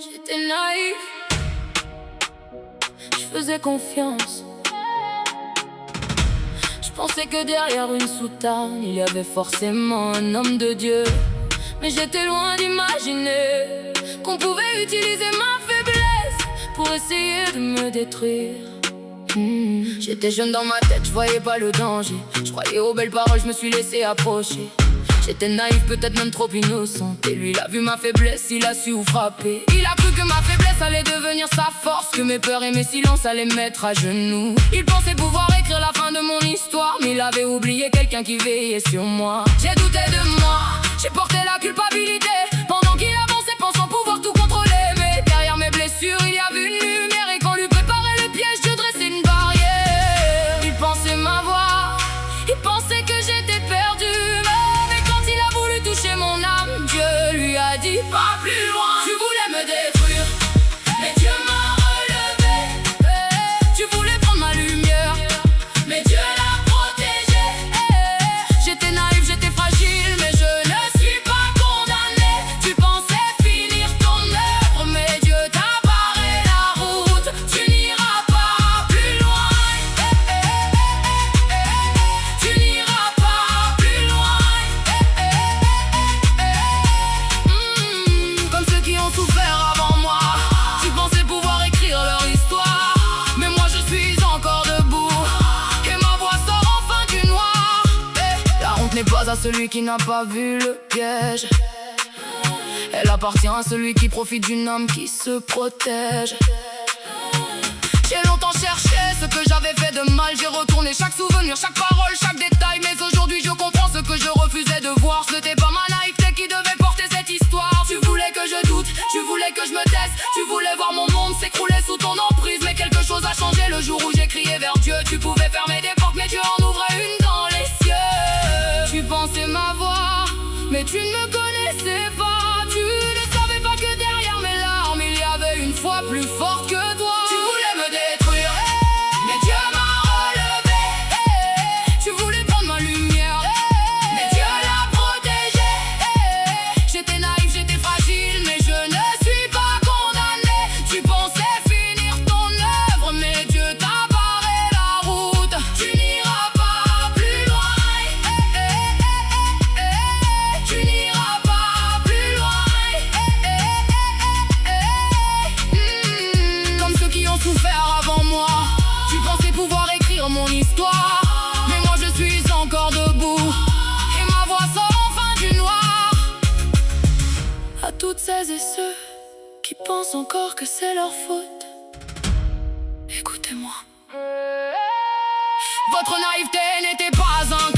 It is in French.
J'étais naïf, je faisais confiance. Je pensais que derrière une soutane, il y avait forcément un homme de Dieu. Mais j'étais loin d'imaginer qu'on pouvait utiliser ma faiblesse pour essayer de me détruire. J'étais jeune dans ma tête, je voyais pas le danger. Je croyais aux belles paroles, je me suis laissé approcher. J'étais naïf, peut-être même trop innocente. Et lui, il a vu ma faiblesse, il a su où frapper. Il a cru que ma faiblesse allait devenir sa force, que mes peurs et mes silences allaient me mettre à genoux. Il pensait pouvoir écrire la fin de mon histoire, mais il avait oublié quelqu'un qui veillait sur moi. J'ai douté de moi, j'ai porté la culpabilité pendant qu'il avançait pensant pouvoir tout contrôler. Mais derrière mes blessures, il y avait une lumière. Et quand lui préparait le piège, je dressais une barrière. Il pensait m'avoir, il pensait que j'étais perdu. Toucher mon âme, Dieu lui a dit pas plus loin. Tu voulais me détruire, mais Dieu m'a relevé. Tu voulais prendre ma lumière, mais Dieu l'a protégée. J'étais naïf, j'étais fragile, mais je ne suis pas condamné. Tu pensais finir ton œuvre, mais Dieu t'a barré la route. Tu n'iras pas plus loin. Tu n'iras pas plus loin. Souffert avant moi, tu pensais pouvoir écrire leur histoire, mais moi je suis encore debout, et ma voix sort enfin du noir. La honte n'est pas à celui qui n'a pas vu le piège, elle appartient à celui qui profite d'une âme qui se protège. J'ai longtemps cherché ce que j'avais fait de mal, j'ai retourné chaque souvenir, chaque parole, chaque détail. Mais aujourd'hui je comprends ce que je refusais de voir. Ce n'était pas ma naïveté qui devait porter cette histoire. Tu voulais que je doute, tu voulais que je me taise, tu voulais voir mon monde s'écrouler sous ton emprise. Mais quelque chose a changé le jour où j'ai crié vers Dieu. Tu pouvais fermer des portes, mais Dieu en ouvrait une dans les cieux. Tu pensais m'avoir, mais tu ne me connaissais pas. Tu ne savais pas que derrière mes larmes il y avait une foi plus forte que toi. Tu voulais me détruire, mais Dieu m'a relevé. Tu voulais prendre ma lumière, mais Dieu l'a protégée. J'étais naïf, j'étais fragile, mais je ne suis pas condamné. Tu pensais finir ton œuvre, mais Dieu t'a barré la route. Tu n'iras pas plus loin. Tu n'iras pas plus loin. Comme ceux qui ont souffert avant moi, tu pensais pouvoir écrire mon histoire, mais moi je suis encore debout, et ma voix sort enfin du noir. À toutes celles et ceux qui pensent encore que c'est leur faute, écoutez-moi. Votre naïveté n'était pas un